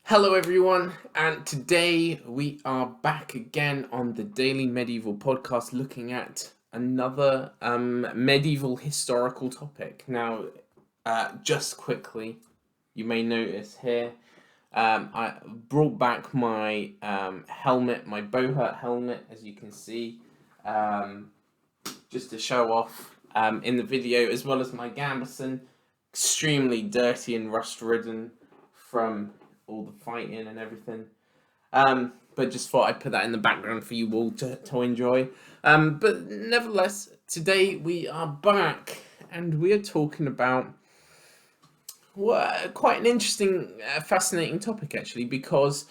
Hello, everyone, and today we are back again on the Daily Medieval podcast looking at another medieval historical topic. Now, just quickly, you may notice here, I brought back my helmet, my Bohemia helmet, as you can see, just to show off in the video, as well as my gambeson, extremely dirty and rust-ridden from all the fighting and everything. But just thought I'd put that in the background for you all to enjoy. But nevertheless, today we are back and we are talking about quite an interesting, fascinating topic actually, because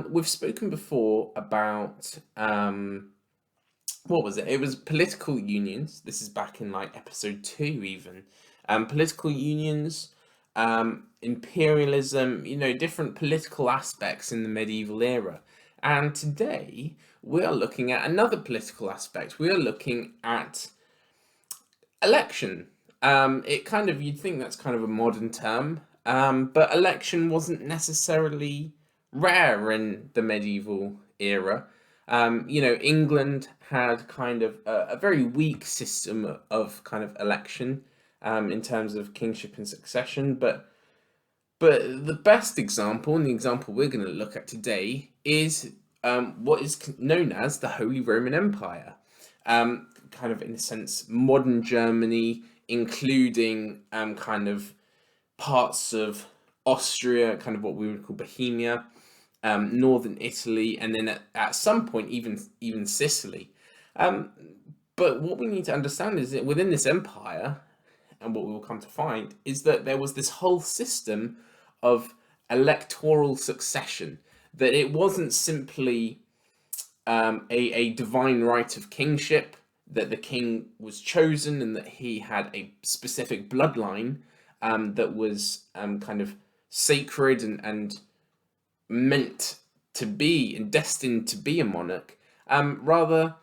we've spoken before about what was it? It was political unions. This is back in like episode 2 even. Political unions, imperialism, different political aspects in the medieval era. And today we are looking at another political aspect. We are looking at election. You'd think that's kind of a modern term, but election wasn't necessarily rare in the medieval era. England had kind of a very weak system of kind of election in terms of kingship and succession, but the best example, and the example we're going to look at today, is what is known as the Holy Roman Empire. Kind of, in a sense, modern Germany, including kind of parts of Austria, kind of what we would call Bohemia, northern Italy, and then at some point even Sicily. But what we need to understand is that within this empire, and what we will come to find, is that there was this whole system of electoral succession, that it wasn't simply a divine right of kingship, that the king was chosen and that he had a specific bloodline that was kind of sacred and meant to be and destined to be a monarch. Rather,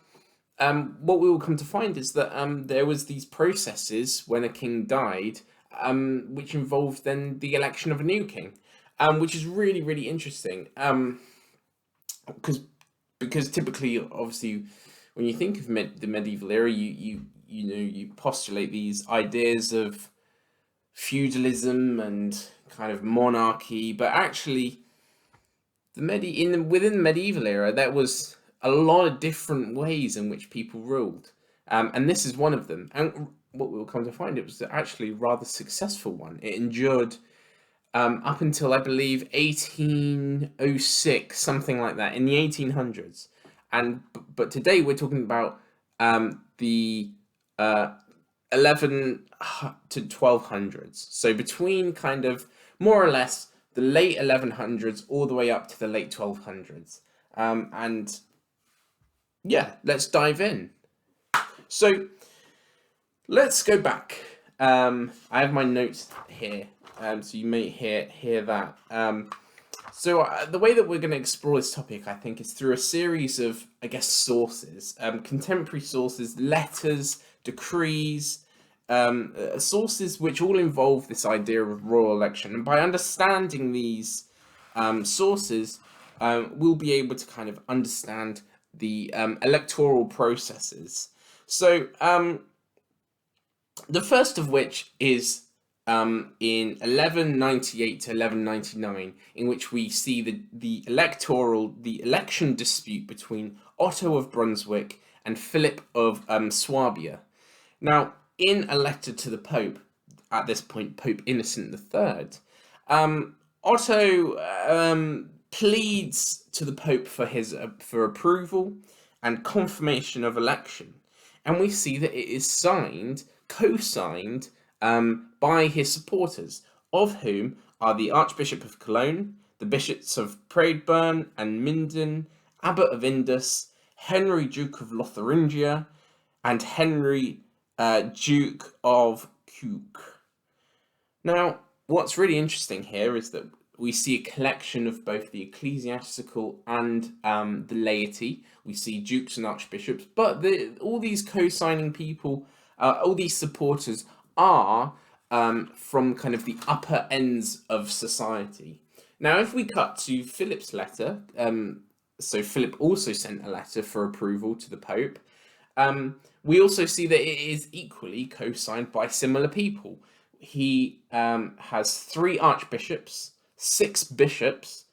what we will come to find is that there was these processes when a king died, which involved then the election of a new king, which is really, really interesting. Because typically, obviously, when you think of the medieval era, you postulate these ideas of feudalism and kind of monarchy, but actually, within the medieval era, there was a lot of different ways in which people ruled, and this is one of them. And what we'll come to find, it was actually a rather successful one. It endured up until, I believe, 1806, something like that, in the 1800s. But today we're talking about the 11 to 1200s. So between kind of more or less the late 1100s all the way up to the late 1200s. And yeah, let's dive in. So let's go back. I have my notes here, so you may hear that. So the way that we're going to explore this topic, I think, is through a series of, I guess, sources, contemporary sources, letters, decrees, sources which all involve this idea of royal election. And by understanding these sources, we'll be able to kind of understand the electoral processes. So the first of which is in 1198 to 1199, in which we see the election dispute between Otto of Brunswick and Philip of Swabia. Now, in a letter to the Pope, at this point Pope Innocent III, Otto pleads to the Pope for approval and confirmation of election, and we see that it is co-signed by his supporters, of whom are the Archbishop of Cologne, the Bishops of Praedburn and Minden, Abbot of Indus, Henry Duke of Lotharingia, and Henry Duke of Cooke. Now, what's really interesting here is that we see a collection of both the ecclesiastical and the laity. We see dukes and archbishops, but all these co-signing people, all these supporters are from kind of the upper ends of society. Now, if we cut to Philip's letter, so Philip also sent a letter for approval to the Pope. We also see that it is equally co-signed by similar people. He has 3 archbishops, 6 bishops,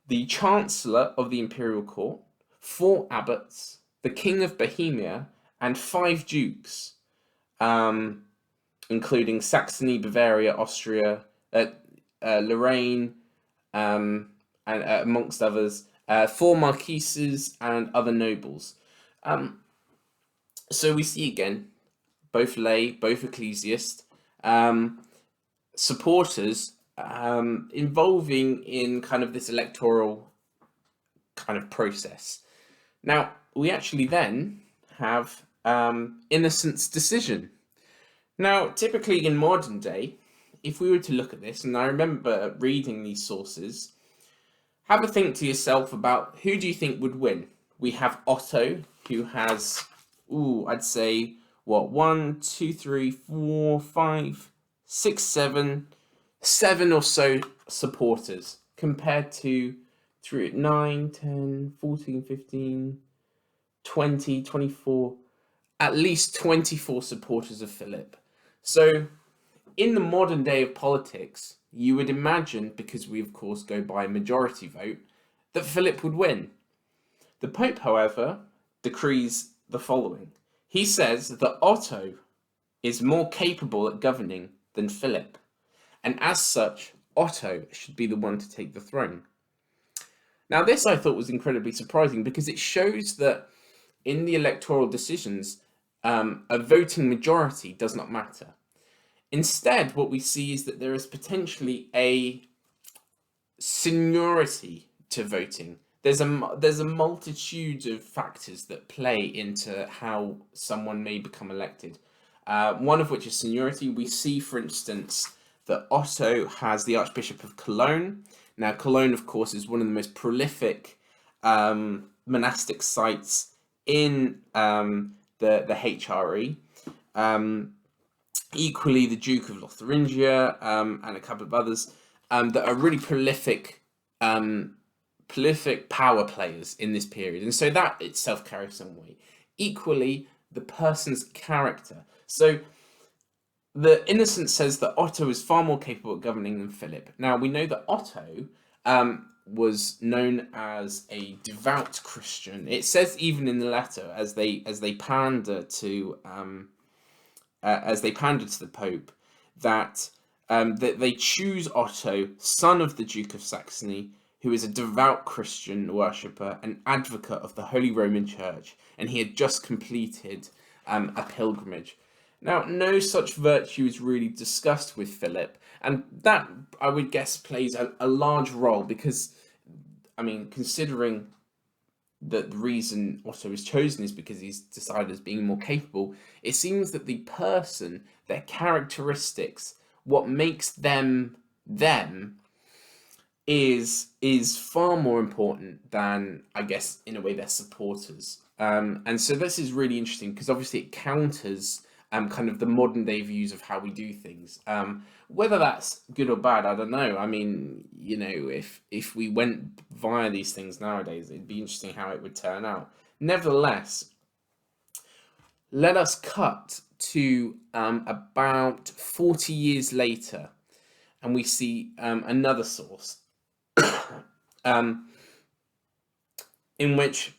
the Chancellor of the Imperial Court, 4 abbots, the King of Bohemia, and 5 dukes, including Saxony, Bavaria, Austria, Lorraine, and amongst others, 4 marquises and other nobles. So we see again, both lay, both ecclesiast, supporters involving in kind of this electoral kind of process. Now, we actually then have Innocent's decision. Now, typically in modern day, if we were to look at this, and I remember reading these sources, have a think to yourself about who do you think would win. We have Otto, who has, I'd say, what, 1, 2, 3, 4, 5, 6, 7 or so supporters, compared to 9, 10, 14, 15, 20, 24, at least 24 supporters of Philip. So in the modern day of politics, you would imagine, because we of course go by majority vote, that Philip would win. The Pope, however, decrees the following. He says that Otto is more capable at governing than Philip, and as such, Otto should be the one to take the throne. Now, this I thought was incredibly surprising because it shows that in the electoral decisions, a voting majority does not matter. Instead, what we see is that there is potentially a seniority to voting. There's a multitude of factors that play into how someone may become elected. One of which is seniority. We see, for instance, that Otto has the Archbishop of Cologne. Now, Cologne, of course, is one of the most prolific monastic sites in the HRE. Equally, the Duke of Lotharingia and a couple of others that are really prolific power players in this period. And so that itself carries some weight. Equally, the person's character. So the Innocent says that Otto is far more capable of governing than Philip. Now, we know that Otto was known as a devout Christian. It says even in the letter, as they pander to the Pope, that they choose Otto, son of the Duke of Saxony, who is a devout Christian worshipper, an advocate of the Holy Roman Church, and he had just completed a pilgrimage. Now, no such virtue is really discussed with Philip, and that, I would guess, plays a large role because, I mean, considering that the reason Otto is chosen is because he's decided as being more capable, it seems that the person, their characteristics, what makes them them, is far more important than, I guess, in a way, their supporters. And so this is really interesting because obviously it counters kind of the modern day views of how we do things. Whether that's good or bad, I don't know. I mean, you know, if we went via these things nowadays, it'd be interesting how it would turn out. Nevertheless, let us cut to about 40 years later, and we see another source in which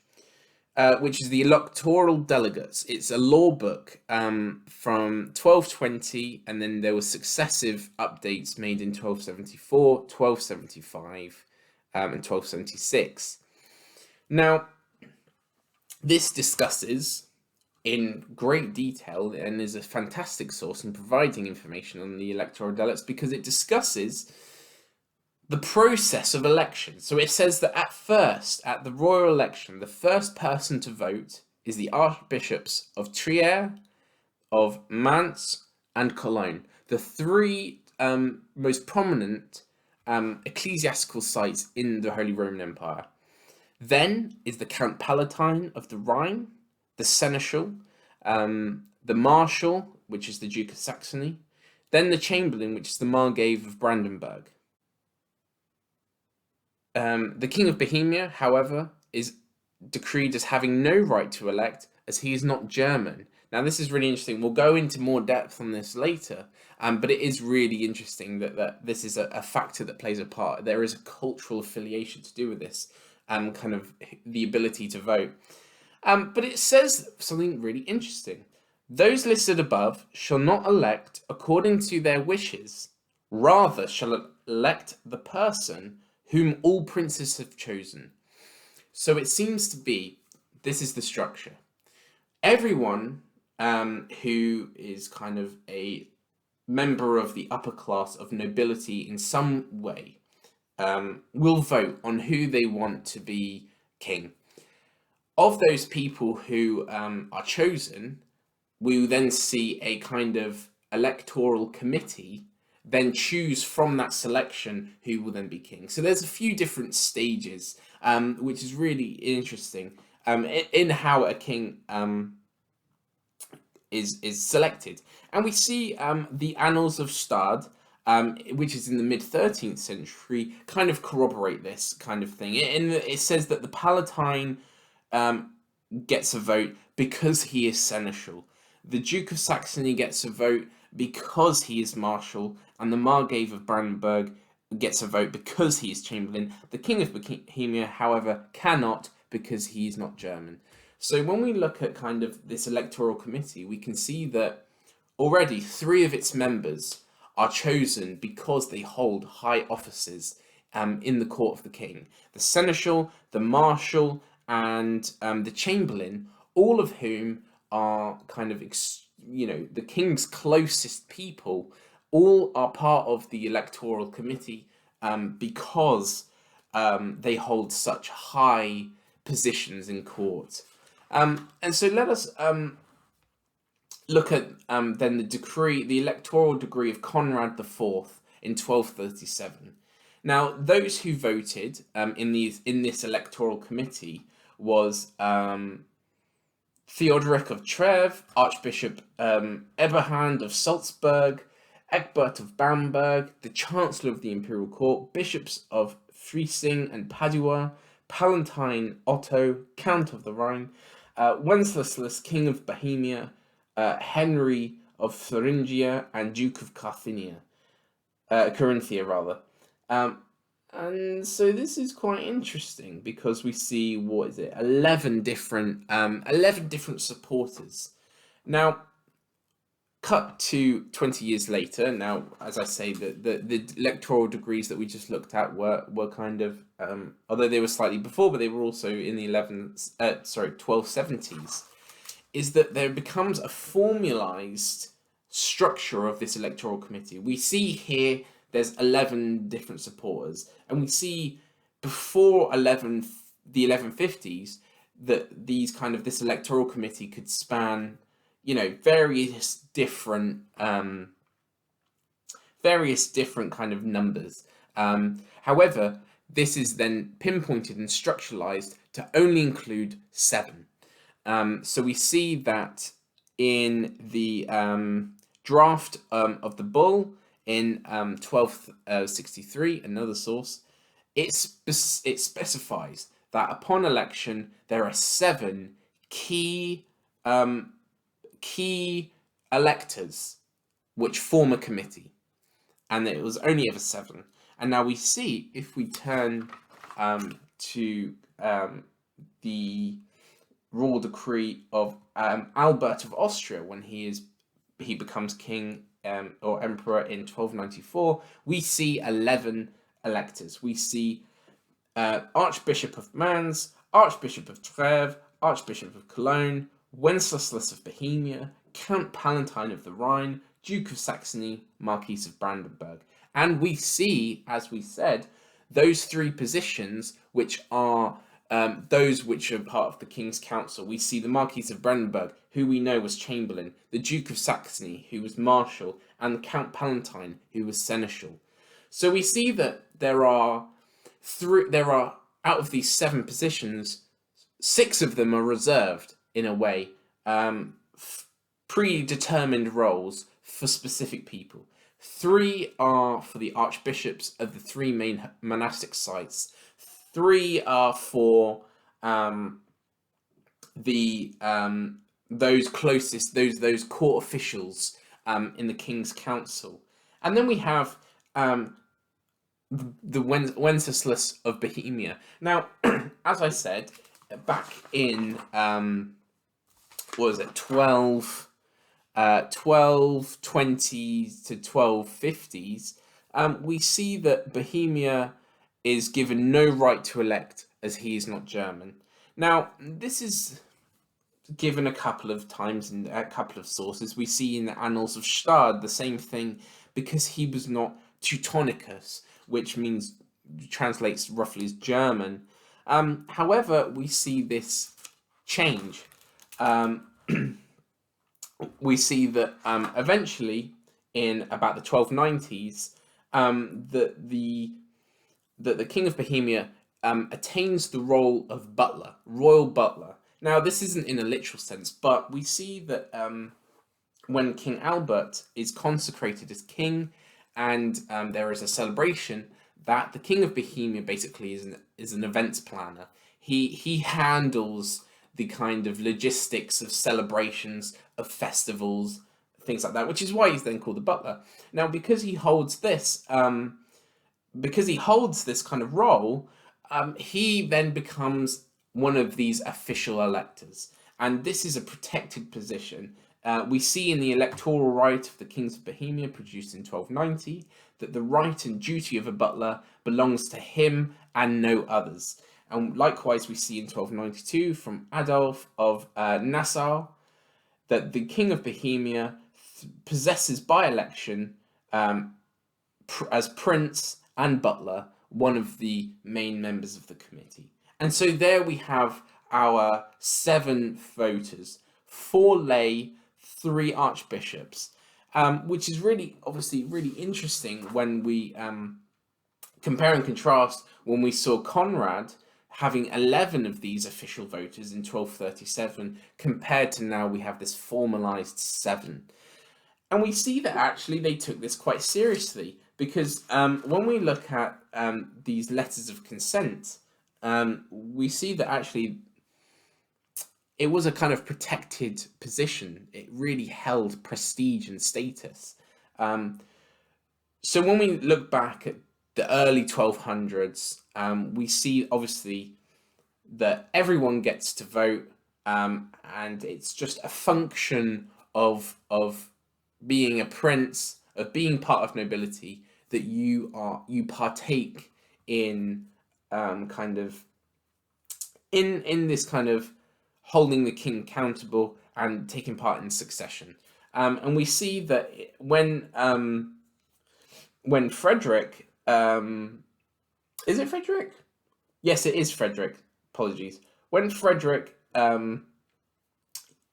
is the Electoral Delegates. It's a law book from 1220, and then there were successive updates made in 1274, 1275, and 1276. Now, this discusses in great detail and is a fantastic source in providing information on the Electoral Delegates because it discusses the process of election. So it says that at first, at the royal election, the first person to vote is the archbishops of Trier, of Mainz, and Cologne, the 3 most prominent ecclesiastical sites in the Holy Roman Empire. Then is the Count Palatine of the Rhine, the Seneschal, the Marshal, which is the Duke of Saxony, then the Chamberlain, which is the Margrave of Brandenburg. The King of Bohemia, however, is decreed as having no right to elect, as he is not German. Now, this is really interesting. We'll go into more depth on this later, but it is really interesting that this is a factor that plays a part. There is a cultural affiliation to do with this, kind of the ability to vote. But it says something really interesting. Those listed above shall not elect according to their wishes, rather shall elect the person whom all princes have chosen. So it seems to be, this is the structure. Everyone who is kind of a member of the upper class of nobility in some way will vote on who they want to be king. Of those people who are chosen, we will then see a kind of electoral committee then choose from that selection who will then be king. So there's a few different stages, which is really interesting in how a king is selected. And we see the Annals of Stade, which is in the mid-13th century, kind of corroborate this kind of thing. It says that the Palatine gets a vote because he is seneschal. The Duke of Saxony gets a vote because he is marshal, and the Margrave of Brandenburg gets a vote because he is chamberlain. The King of Bohemia, however, cannot because he is not German. So when we look at kind of this electoral committee, we can see that already 3 of its members are chosen because they hold high offices in the court of the king. The seneschal, the marshal, and the chamberlain, all of whom are kind of, the king's closest people, all are part of the electoral committee because they hold such high positions in court. And so let us look at then the electoral decree of Conrad IV in 1237. Now, those who voted in this electoral committee was Theodoric of Treves, Archbishop Eberhard of Salzburg, Egbert of Bamberg, the Chancellor of the Imperial Court, bishops of Freising and Padua, Palatine Otto, Count of the Rhine, Wenceslas, King of Bohemia, Henry of Thuringia, and Duke of Carinthia. And so this is quite interesting because we see 11 different supporters. Now, cut to 20 years later. Now, as I say, the electoral degrees that we just looked at were kind of although they were slightly before, but they were also in the 1270s. Is that there becomes a formalized structure of this electoral committee. We see here there's 11 different supporters, and we see before the 1150s that this electoral committee could span, various different kind of numbers. However, this is then pinpointed and structuralized to only include 7. So we see that in the draft of the bull in 1263, another source, it specifies that upon election there are 7 key electors which form a committee, and it was only ever 7. And now we see, if we turn to the royal decree of Albert of Austria when he becomes king or emperor in 1294, we see 11 electors. We see Archbishop of Mainz, Archbishop of Treves, Archbishop of Cologne, Wenceslas of Bohemia, Count Palatine of the Rhine, Duke of Saxony, Marquis of Brandenburg. And we see, as we said, those 3 positions which are those which are part of the King's Council. We see the Marquis of Brandenburg, who we know was Chamberlain, the Duke of Saxony, who was Marshal, and the Count Palatine, who was Seneschal. So we see that there are out of these 7 positions, 6 of them are reserved in a way, predetermined roles for specific people. 3 are for the archbishops of the 3 main monastic sites. 3 are for the those closest, those court officials in the King's Council. And then we have the Wenceslas of Bohemia. Now, as I said, back in what was it, 1220s to 1250s, we see that Bohemia is given no right to elect as he is not German. Now, this is given a couple of times in a couple of sources. We see in the Annals of Stade the same thing, because he was not Teutonicus, which means, translates roughly as German. However, we see this change. We see that eventually, in about the 1290s, that the King of Bohemia attains the role of butler, royal butler. Now, this isn't in a literal sense, but we see that when King Albert is consecrated as king, and there is a celebration, that the King of Bohemia basically is an events planner. He handles the kind of logistics of celebrations, of festivals, things like that, which is why he's then called the butler. Now, because he holds this kind of role, he then becomes one of these official electors, and this is a protected position. We see in the electoral right of the Kings of Bohemia, produced in 1290, that the right and duty of a butler belongs to him and no others. And likewise, we see in 1292 from Adolf of Nassau that the King of Bohemia possesses by election, as prince and butler, one of the main members of the committee. And so there we have our 7 voters, 4 lay, 3 archbishops, which is obviously really interesting when we compare and contrast when we saw Conrad having 11 of these official voters in 1237, compared to now we have this formalized 7. And we see that actually they took this quite seriously, because when we look at these letters of consent, we see that actually it was a kind of protected position. It really held prestige and status. So when we look back at the early 1200s, we see obviously that everyone gets to vote, and it's just a function of being a prince, of being part of nobility, that you partake in kind of in this kind of holding the king accountable and taking part in succession. And we see that when Frederick, is it Frederick? Yes, it is Frederick. Apologies. When Frederick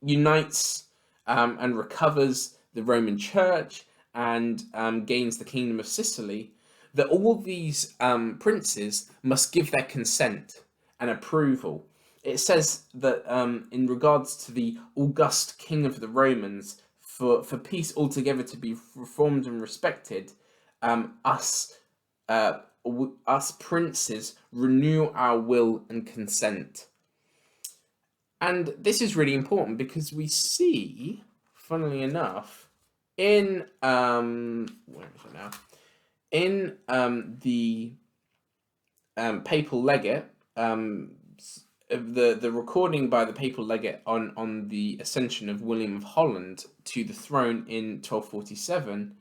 unites and recovers the Roman Church and gains the Kingdom of Sicily, that all these princes must give their consent and approval. It says that in regards to the august King of the Romans, for peace altogether to be reformed and respected, us princes renew our will and consent. And this is really important, because we see, funnily enough, in where is it now? In the papal legate, the recording by the papal legate on the ascension of William of Holland to the throne in 1247,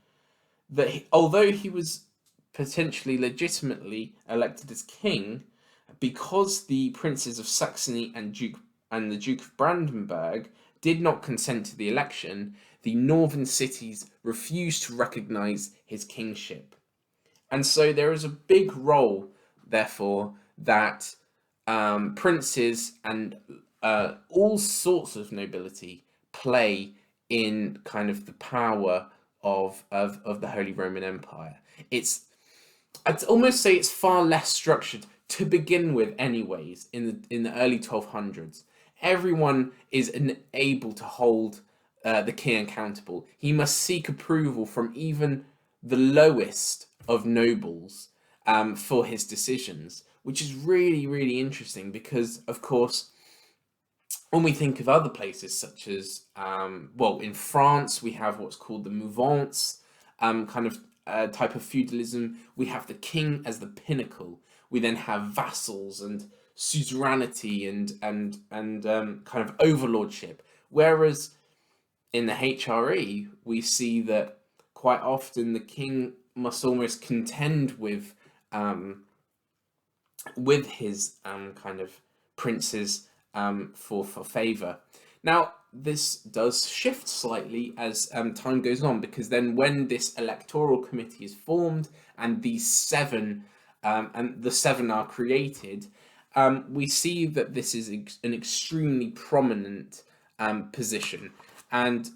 that although he was potentially legitimately elected as king, because the princes of Saxony and the Duke of Brandenburg did not consent to the election, the northern cities refused to recognize his kingship. And so there is a big role, therefore, that princes and all sorts of nobility play in kind of the power of the Holy Roman Empire. I'd almost say it's far less structured to begin with, anyways. In the early 1200s, everyone is able to hold the king accountable. He must seek approval from even the lowest of nobles for his decisions, which is really, really interesting because, of course, when we think of other places such as, well, in France, we have what's called the mouvance kind of type of feudalism. We have the king as the pinnacle. We then have vassals and suzerainty and kind of overlordship. Whereas in the HRE, we see that quite often the king must almost contend with his kind of princes for favour. Now, this does shift slightly as time goes on, because then when this electoral committee is formed and these seven and the seven are created, we see that this is an extremely prominent position, and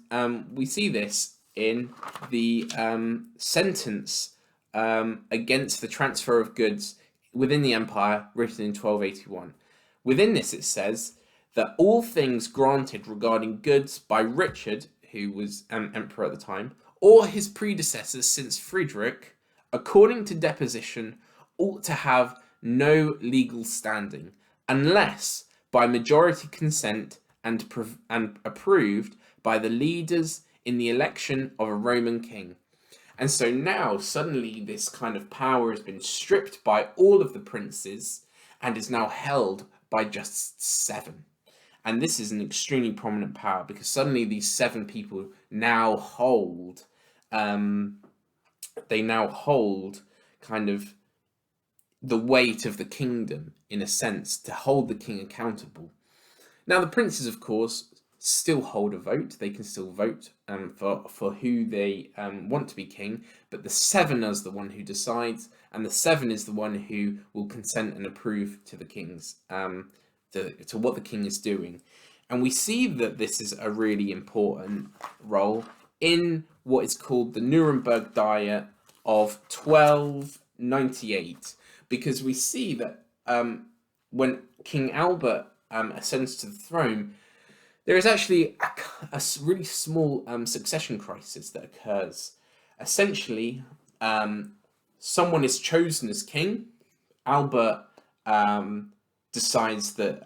we see this in the sentence against the transfer of goods within the empire, written in 1281. Within this, it says that all things granted regarding goods by Richard, who was emperor at the time, or his predecessors since Friedrich, according to deposition, ought to have no legal standing, unless by majority consent and approved by the leaders in the election of a Roman king. And so now suddenly this kind of power has been stripped by all of the princes and is now held by just seven. And this is an extremely prominent power, because suddenly these seven people now hold kind of the weight of the kingdom, in a sense, to hold the king accountable. Now, the princes, of course, still hold a vote. They can still vote for who they want to be king, but the seven is the one who decides, and the seven is the one who will consent and approve to the king's to what the king is doing. And we see that this is a really important role in what is called the Nuremberg Diet of 1298, because we see that when King Albert ascends to the throne, there is actually a really small succession crisis that occurs. Essentially, someone is chosen as king. Albert decides that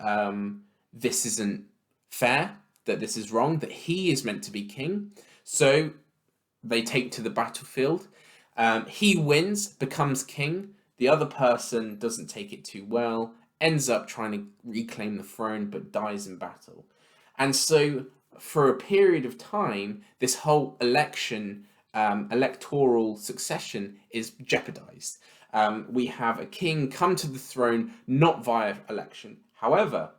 this isn't fair, that this is wrong, that he is meant to be king. So they take to the battlefield. He wins, becomes king. The other person doesn't take it too well, ends up trying to reclaim the throne, but dies in battle. And so for a period of time, this whole electoral succession is jeopardized. We have a king come to the throne not via election. However,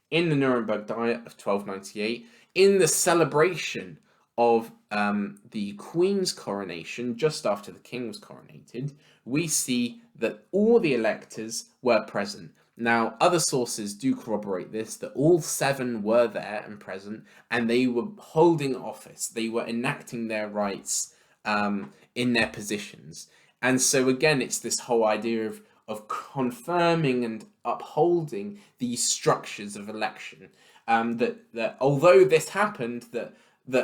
in the Nuremberg Diet of 1298, in the celebration of the Queen's coronation, just after the king was coronated, we see that all the electors were present. Now, other sources do corroborate this, that all seven were there and present, and they were holding office. They were enacting their rights in their positions. And so again, it's this whole idea of confirming and upholding these structures of election. That although this happened, that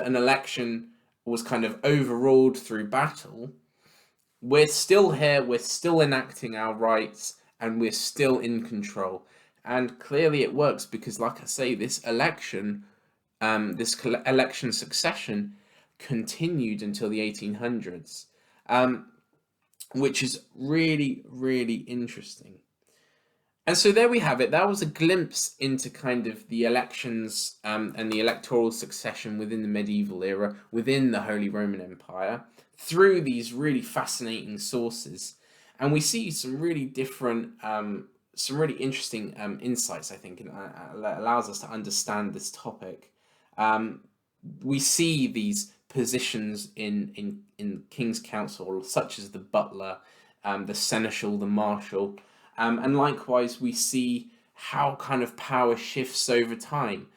an election was kind of overruled through battle, we're still here, we're still enacting our rights, and we're still in control. And clearly it works, because, like I say, this election succession continued until the 1800s, which is really, really interesting. And so there we have it. That was a glimpse into kind of the elections and the electoral succession within the medieval era, within the Holy Roman Empire, through these really fascinating sources. And we see some really different, some really interesting insights, I think, and allows us to understand this topic. We see these positions in King's Council, such as the butler, the seneschal, the marshal, and likewise we see how kind of power shifts over time,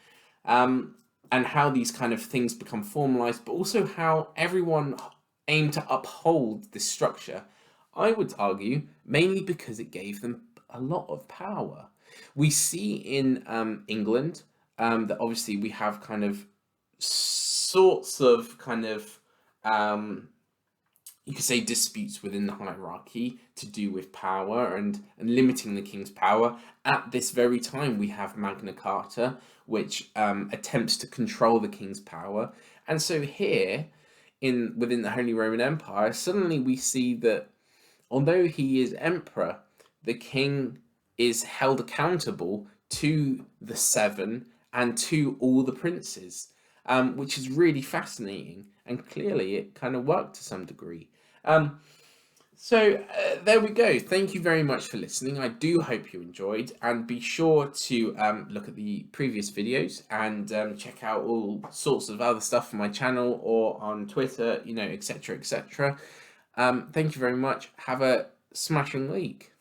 and how these kind of things become formalized, but also how everyone aimed to uphold this structure. I would argue mainly because it gave them a lot of power. We see in England that obviously we have kind of sorts of kind of you could say, disputes within the hierarchy to do with power and limiting the king's power. At this very time, we have Magna Carta, which attempts to control the king's power. And so here, within the Holy Roman Empire, suddenly we see that although he is emperor, the king is held accountable to the seven and to all the princes, which is really fascinating. And clearly, it kind of worked to some degree. Um, there we go. Thank you very much for listening. I do hope you enjoyed, and be sure to look at the previous videos and check out all sorts of other stuff on my channel or on Twitter, etc., etc. Thank you very much. Have a smashing week.